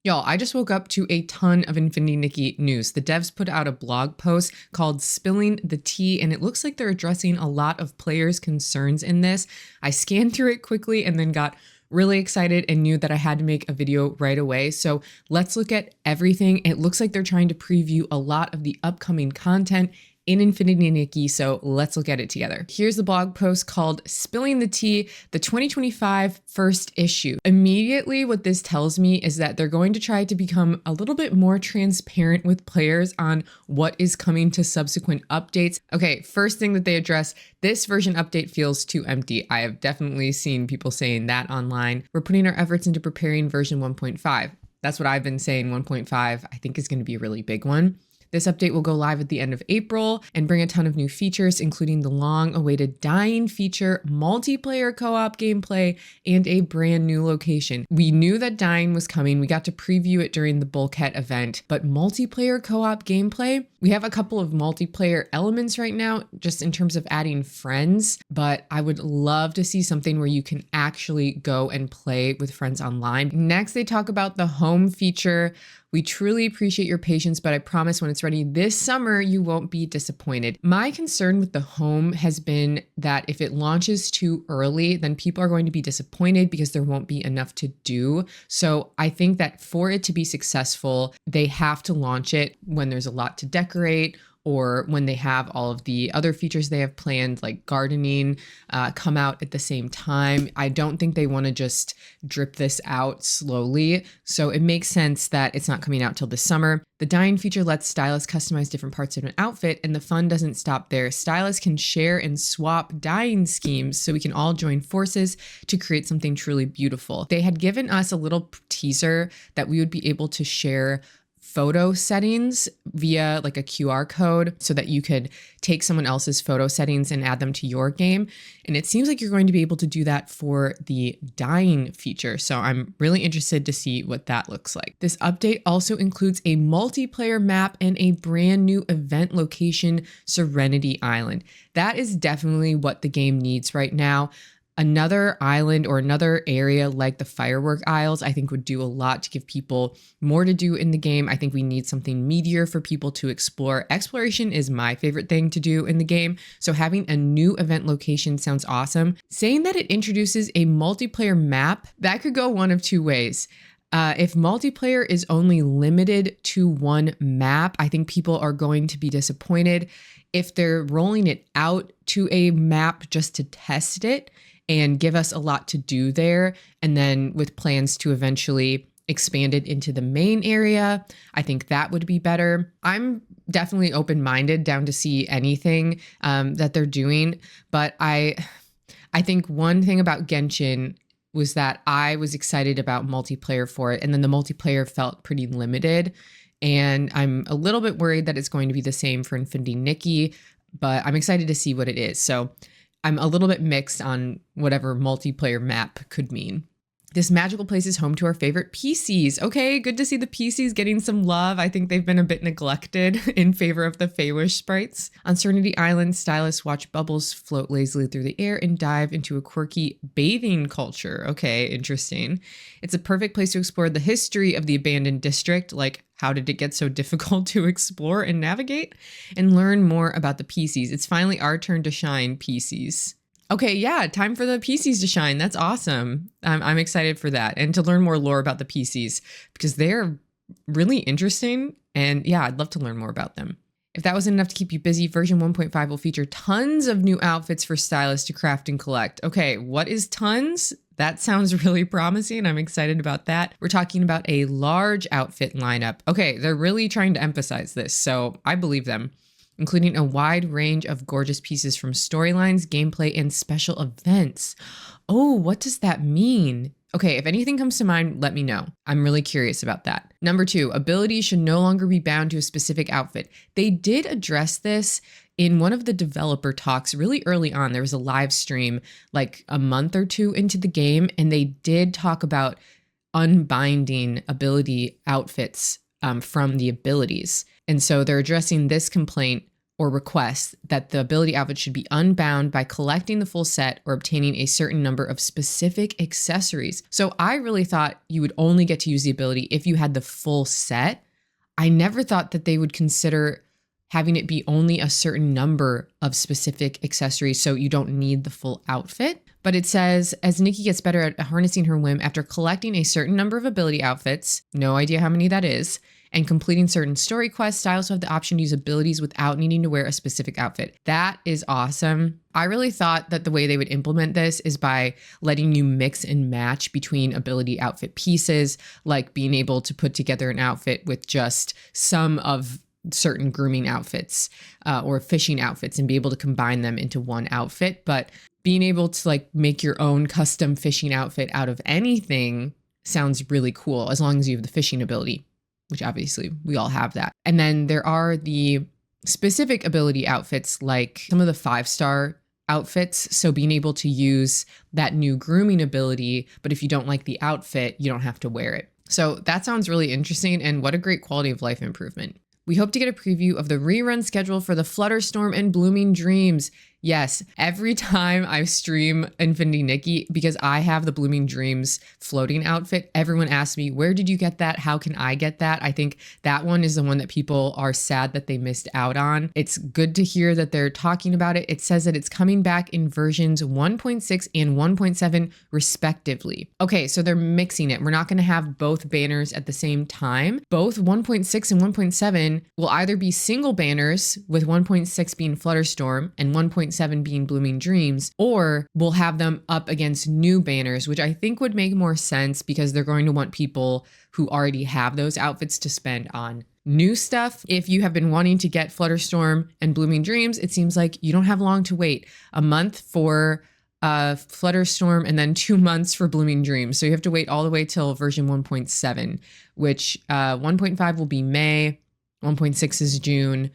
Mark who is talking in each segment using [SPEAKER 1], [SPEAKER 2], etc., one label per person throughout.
[SPEAKER 1] Y'all, I just woke up to a ton of Infinity Nikki news. The devs put out a blog post called Spilling the Tea, and it looks like they're addressing a lot of players' concerns in this. I scanned through it quickly and then got really excited and knew that I had to make a video right away. So let's look at everything. It looks like they're trying to preview a lot of the upcoming content in Infinity Nikki, so let's look at it together. Here's the blog post called Spilling the Tea, the 2025 first issue. Immediately, what this tells me is that they're going to try to become a little bit more transparent with players on what is coming to subsequent updates. Okay, first thing that they address, this version update feels too empty. I have definitely seen people saying that online. We're putting our efforts into preparing version 1.5. That's what I've been saying. 1.5, I think, is going to be a really big one. This update will go live at the end of April and bring a ton of new features, including the long-awaited Dying feature, multiplayer co-op gameplay, and a brand new location. We knew that Dying was coming. We got to preview it during the Bulkhead event, but multiplayer co-op gameplay? We have a couple of multiplayer elements right now, just in terms of adding friends, but I would love to see something where you can actually go and play with friends online. Next, they talk about the home feature. We truly appreciate your patience, but I promise when it's ready this summer, you won't be disappointed. My concern with the home has been that if it launches too early, then people are going to be disappointed because there won't be enough to do. So I think that for it to be successful, they have to launch it when there's a lot to decorate, or when they have all of the other features they have planned, like gardening, come out at the same time. I don't think they want to just drip this out slowly. So it makes sense that it's not coming out till this summer. The Dying feature lets stylists customize different parts of an outfit, and the fun doesn't stop there. Stylists can share and swap dyeing schemes so we can all join forces to create something truly beautiful. They had given us a little teaser that we would be able to share photo settings via like a QR code so that you could take someone else's photo settings and add them to your game. And it seems like you're going to be able to do that for the Dying feature. So I'm really interested to see what that looks like. This update also includes a multiplayer map and a brand new event location, Serenity Island. That is definitely what the game needs right now. Another island or another area like the Firework Isles, I think would do a lot to give people more to do in the game. I think we need something meatier for people to explore. Exploration is my favorite thing to do in the game, so having a new event location sounds awesome. Saying that it introduces a multiplayer map, that could go one of two ways. If multiplayer is only limited to one map, I think people are going to be disappointed. If they're rolling it out to a map just to test it and give us a lot to do there, and then with plans to eventually expand it into the main area, I think that would be better. I'm definitely open-minded, down to see anything that they're doing, but I think one thing about Genshin was that I was excited about multiplayer for it, and then the multiplayer felt pretty limited, and I'm a little bit worried that it's going to be the same for Infinity Nikki, but I'm excited to see what it is. So I'm a little bit mixed on whatever multiplayer map could mean. This magical place is home to our favorite Pieceys. Okay, good to see the Pieceys getting some love. I think they've been a bit neglected in favor of the Feywish sprites. On Serenity Island, stylists watch bubbles float lazily through the air and dive into a quirky bathing culture. Okay, interesting. It's a perfect place to explore the history of the abandoned district, like how did it get so difficult to explore and navigate, and learn more about the Pieceys. It's finally our turn to shine, Pieceys. Okay, yeah, time for the Pieceys to shine. That's awesome. I'm excited for that, and to learn more lore about the Pieceys because they're really interesting. And yeah, I'd love to learn more about them. If that wasn't enough to keep you busy, version 1.5 will feature tons of new outfits for stylists to craft and collect. Okay, what is tons? That sounds really promising. I'm excited about that. We're talking about a large outfit lineup. Okay, they're really trying to emphasize this, so I believe them, including a wide range of gorgeous pieces from storylines, gameplay, and special events. Oh, what does that mean? Okay, if anything comes to mind, let me know. I'm really curious about that. Number 2, abilities should no longer be bound to a specific outfit. They did address this in one of the developer talks really early on. There was a live stream like a month or two into the game, and they did talk about unbinding ability outfits from the abilities. And so they're addressing this complaint or requests that the ability outfit should be unbound by collecting the full set or obtaining a certain number of specific accessories. So I really thought you would only get to use the ability if you had the full set. I never thought that they would consider having it be only a certain number of specific accessories, so you don't need the full outfit. But it says, as Nikki gets better at harnessing her whim after collecting a certain number of ability outfits, no idea how many that is, and completing certain story quests, Styles will have the option to use abilities without needing to wear a specific outfit. That is awesome. I really thought that the way they would implement this is by letting you mix and match between ability outfit pieces, like being able to put together an outfit with just some of certain grooming outfits or fishing outfits and be able to combine them into one outfit. But being able to like make your own custom fishing outfit out of anything sounds really cool, as long as you have the fishing ability, which obviously we all have that. And then there are the specific ability outfits, like some of the 5-star outfits. So being able to use that new grooming ability, but if you don't like the outfit, you don't have to wear it. So that sounds really interesting, and what a great quality of life improvement. We hope to get a preview of the rerun schedule for the Flutterstorm and Blooming Dreams. Yes, every time I stream Infinity Nikki, because I have the Blooming Dreams floating outfit, everyone asks me, where did you get that? How can I get that? I think that one is the one that people are sad that they missed out on. It's good to hear that they're talking about it. It says that it's coming back in versions 1.6 and 1.7 respectively. Okay, so they're mixing it. We're not going to have both banners at the same time. Both 1.6 and 1.7 will either be single banners, with 1.6 being Flutterstorm and 1.7 being Blooming Dreams, or we'll have them up against new banners, which I think would make more sense because they're going to want people who already have those outfits to spend on new stuff. If you have been wanting to get Flutterstorm and Blooming Dreams, it seems like you don't have long to wait. A month for Flutterstorm and then 2 months for Blooming Dreams. So you have to wait all the way till version 1.7, which 1.5 will be May, 1.6 is June.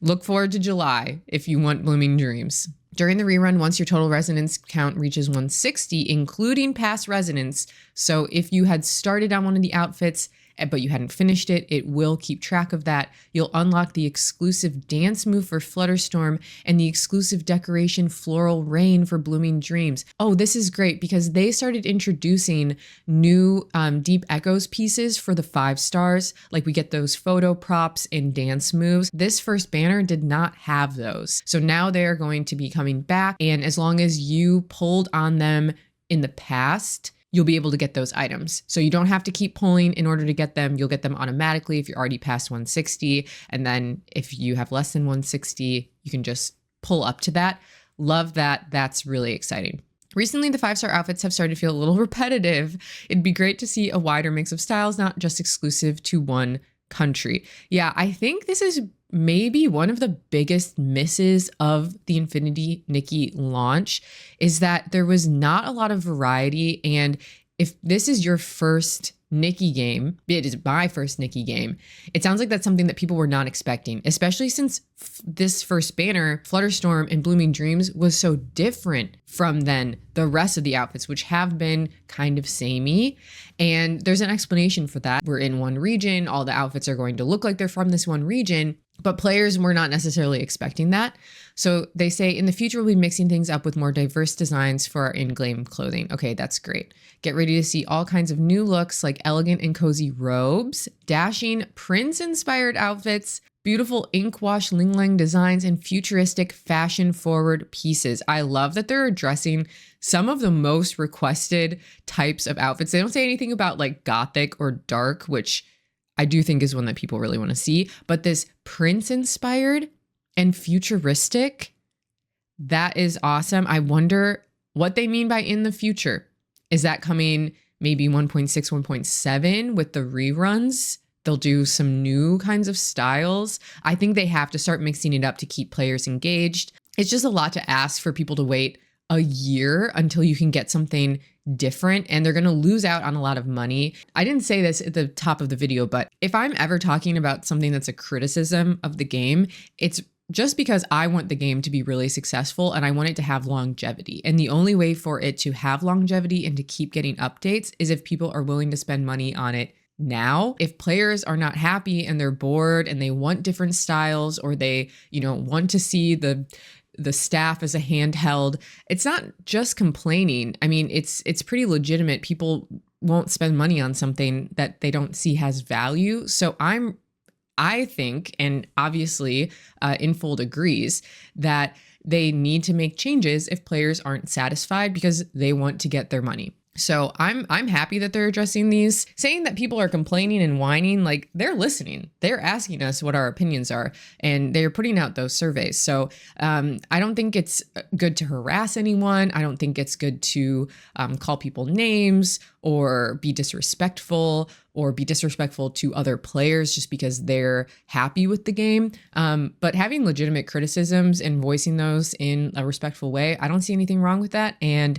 [SPEAKER 1] Look forward to July if you want Blooming Dreams. During the rerun, once your total residence count reaches 160, including past residents, so if you had started on one of the outfits but you hadn't finished it, it will keep track of that. You'll unlock the exclusive dance move for Flutterstorm and the exclusive decoration Floral Rain for Blooming Dreams. Oh, this is great because they started introducing new Deep Echoes pieces for the 5 stars. Like we get those photo props and dance moves. This first banner did not have those. So now they're going to be coming back. And as long as you pulled on them in the past, you'll be able to get those items. So you don't have to keep pulling in order to get them. You'll get them automatically if you're already past 160. And then if you have less than 160, you can just pull up to that. Love that. That's really exciting. Recently, the 5-star outfits have started to feel a little repetitive. It'd be great to see a wider mix of styles, not just exclusive to one country. Yeah, I think this is maybe one of the biggest misses of the Infinity Nikki launch is that there was not a lot of variety. And if this is your first Nikki game, it is my first Nikki game, it sounds like that's something that people were not expecting, especially since this first banner, Flutterstorm and Blooming Dreams, was so different from then the rest of the outfits, which have been kind of samey. And there's an explanation for that. We're in one region, all the outfits are going to look like they're from this one region, but players were not necessarily expecting that. So they say in the future, we'll be mixing things up with more diverse designs for our in-game clothing. Okay, that's great. Get ready to see all kinds of new looks like elegant and cozy robes, dashing prince-inspired outfits, beautiful ink wash ling lang designs, and futuristic fashion-forward pieces. I love that they're addressing some of the most requested types of outfits. They don't say anything about like gothic or dark, which I do think is one that people really want to see, but this prince-inspired and futuristic, that is awesome. I wonder what they mean by in the future. Is that coming maybe 1.6, 1.7 with the reruns? They'll do some new kinds of styles. I think they have to start mixing it up to keep players engaged. It's just a lot to ask for people to wait a year until you can get something different, and they're going to lose out on a lot of money. I didn't say this at the top of the video, but if I'm ever talking about something that's a criticism of the game, it's just because I want the game to be really successful and I want it to have longevity. And the only way for it to have longevity and to keep getting updates is if people are willing to spend money on it now. If players are not happy and they're bored and they want different styles, or they, want to see the staff as a handheld, it's not just complaining. I mean, it's pretty legitimate. People won't spend money on something that they don't see has value. So I think, and obviously Infold agrees, that they need to make changes if players aren't satisfied because they want to get their money. So I'm happy that they're addressing these. Saying that people are complaining and whining, like, they're listening. They're asking us what our opinions are, and they're putting out those surveys. So I don't think it's good to harass anyone. I don't think it's good to call people names or be disrespectful to other players just because they're happy with the game. But having legitimate criticisms and voicing those in a respectful way, I don't see anything wrong with that. And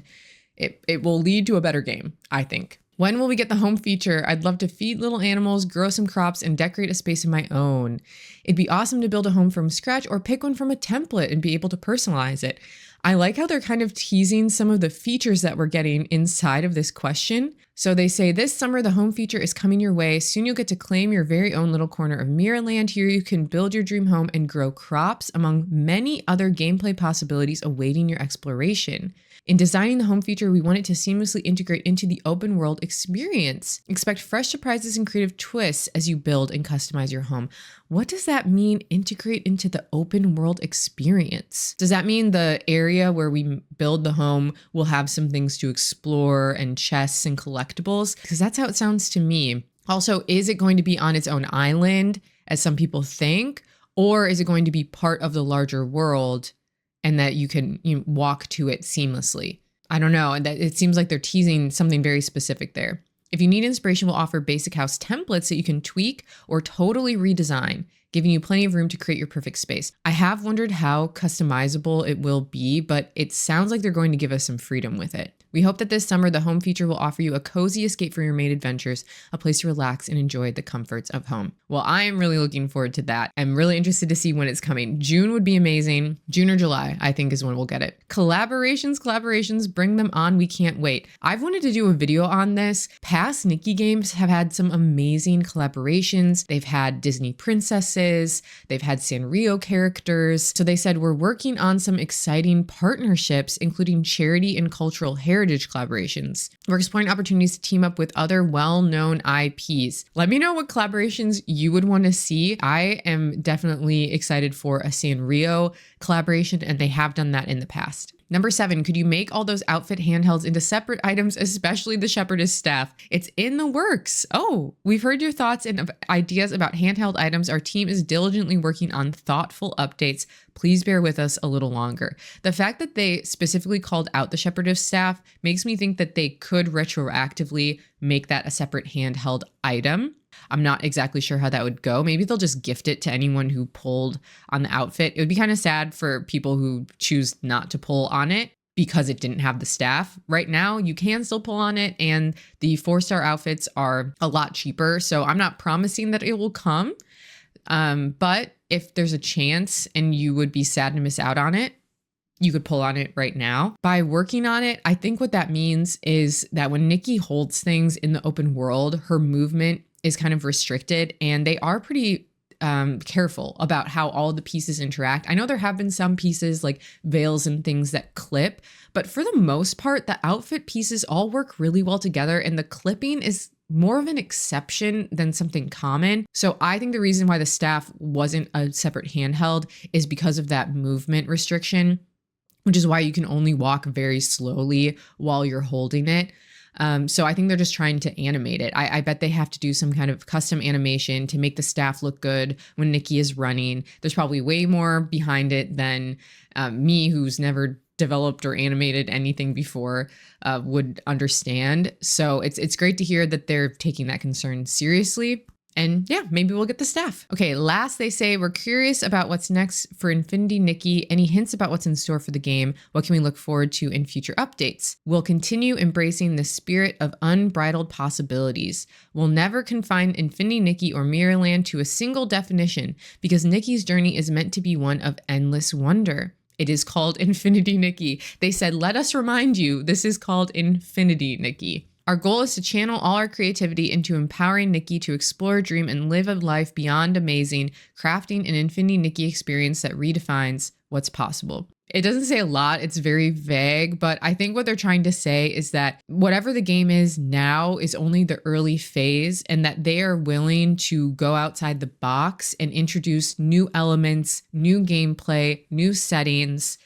[SPEAKER 1] it will lead to a better game, I think. When will we get the home feature? I'd love to feed little animals, grow some crops, and decorate a space of my own. It'd be awesome to build a home from scratch or pick one from a template and be able to personalize it. I like how they're kind of teasing some of the features that we're getting inside of this question. So they say, this summer, the home feature is coming your way. Soon you'll get to claim your very own little corner of Mirrorland. Here you can build your dream home and grow crops, among many other gameplay possibilities awaiting your exploration. In designing the home feature, we want it to seamlessly integrate into the open world experience. Expect fresh surprises and creative twists as you build and customize your home. What does that mean, integrate into the open world experience? Does that mean the area where we build the home will have some things to explore and chests and collectibles? Because that's how it sounds to me. Also, is it going to be on its own island, as some people think? Or is it going to be part of the larger world and that you can walk to it seamlessly? I don't know. And that it seems like they're teasing something very specific there. If you need inspiration, we'll offer basic house templates that you can tweak or totally redesign, giving you plenty of room to create your perfect space. I have wondered how customizable it will be, but it sounds like they're going to give us some freedom with it. We hope that this summer, the home feature will offer you a cozy escape for your main adventures, a place to relax and enjoy the comforts of home. Well, I am really looking forward to that. I'm really interested to see when it's coming. June would be amazing. June or July, I think, is when we'll get it. Collaborations, bring them on. We can't wait. I've wanted to do a video on this. Past Nikki games have had some amazing collaborations. They've had Disney princesses. They've had Sanrio characters. So they said, we're working on some exciting partnerships, including charity and cultural heritage collaborations. We're exploring opportunities to team up with other well-known IPs. Let me know what collaborations you would want to see. I am definitely excited for a Sanrio collaboration, and they have done that in the past. Number 7, could you make all those outfit handhelds into separate items, especially the shepherdess staff? It's in the works. Oh, we've heard your thoughts and ideas about handheld items. Our team is diligently working on thoughtful updates. Please bear with us a little longer. The fact that they specifically called out the shepherdess staff makes me think that they could retroactively make that a separate handheld item. I'm not exactly sure how that would go. Maybe they'll just gift it to anyone who pulled on the outfit. It would be kind of sad for people who choose not to pull on it because it didn't have the staff. Right now, you can still pull on it, and the 4-star outfits are a lot cheaper. So I'm not promising that it will come. But if there's a chance and you would be sad to miss out on it, you could pull on it right now. By working on it, I think what that means is that when Nikki holds things in the open world, her movement is kind of restricted, and they are pretty careful about how all the pieces interact. I know there have been some pieces like veils and things that clip, but for the most part, the outfit pieces all work really well together, and the clipping is more of an exception than something common. So I think the reason why the staff wasn't a separate handheld is because of that movement restriction, which is why you can only walk very slowly while you're holding it. So I think they're just trying to animate it. I bet they have to do some kind of custom animation to make the staff look good when Nikki is running. There's probably way more behind it than me, who's never developed or animated anything before, would understand. So it's great to hear that they're taking that concern seriously. And yeah, maybe we'll get the staff. Okay, last they say, we're curious about what's next for Infinity Nikki. Any hints about what's in store for the game? What can we look forward to in future updates? We'll continue embracing the spirit of unbridled possibilities. We'll never confine Infinity Nikki or Mirrorland to a single definition, because Nikki's journey is meant to be one of endless wonder. It is called Infinity Nikki. They said, let us remind you, this is called Infinity Nikki. Our goal is to channel all our creativity into empowering Nikki to explore, dream, and live a life beyond amazing, crafting an Infinity Nikki experience that redefines what's possible. It doesn't say a lot, it's very vague, but I think what they're trying to say is that whatever the game is now is only the early phase, and that they are willing to go outside the box and introduce new elements, new gameplay, new settings,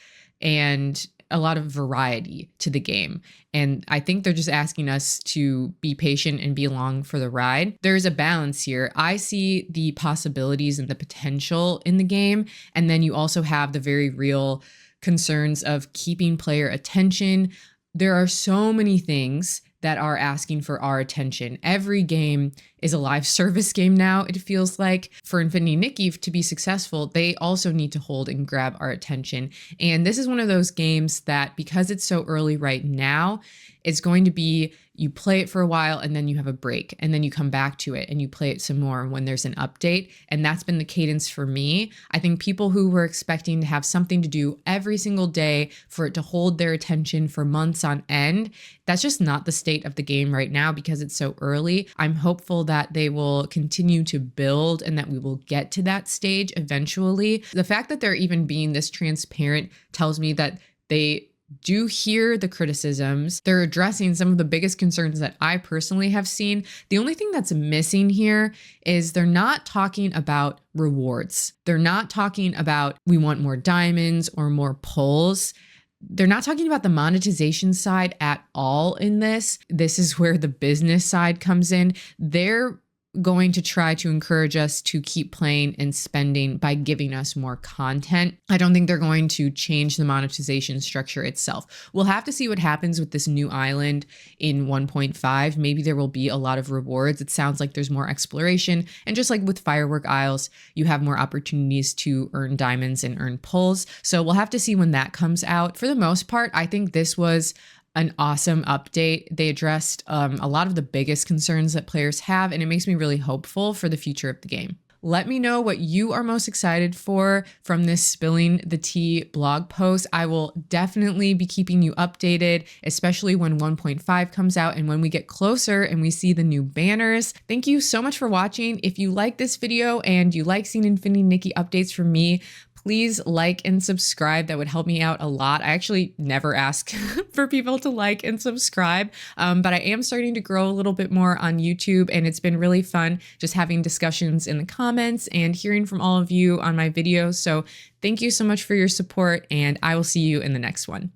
[SPEAKER 1] and a lot of variety to the game. And I think they're just asking us to be patient and be along for the ride. There's a balance here. I see the possibilities and the potential in the game. And then you also have the very real concerns of keeping player attention. There are so many things that are asking for our attention. Every game is a live service game now, it feels like. For Infinity Nikki to be successful, they also need to hold and grab our attention. And this is one of those games that, because it's so early right now, it's going to be, you play it for a while and then you have a break and then you come back to it and you play it some more when there's an update. And that's been the cadence for me. I think people who were expecting to have something to do every single day for it to hold their attention for months on end, that's just not the state of the game right now because it's so early. I'm hopeful that they will continue to build and that we will get to that stage eventually. The fact that they're even being this transparent tells me that they do hear the criticisms. They're addressing some of the biggest concerns that I personally have seen. The only thing that's missing here is they're not talking about rewards. They're not talking about we want more diamonds or more pulls. They're not talking about the monetization side at all in this. This is where the business side comes in. They're going to try to encourage us to keep playing and spending by giving us more content. I don't think they're going to change the monetization structure itself. We'll have to see what happens with this new island in 1.5. Maybe there will be a lot of rewards. It sounds like there's more exploration. And just like with Firework Isles, you have more opportunities to earn diamonds and earn pulls. So we'll have to see when that comes out. For the most part, I think this was an awesome update. They addressed a lot of the biggest concerns that players have, and it makes me really hopeful for the future of the game. Let me know what you are most excited for from this Spilling the Tea blog post. I will definitely be keeping you updated, especially when 1.5 comes out and when we get closer and we see the new banners. Thank you so much for watching. If you like this video and you like seeing Infinity Nikki updates from me, please like and subscribe. That would help me out a lot. I actually never ask for people to like and subscribe, but I am starting to grow a little bit more on YouTube, and it's been really fun just having discussions in the comments and hearing from all of you on my videos. So thank you so much for your support, and I will see you in the next one.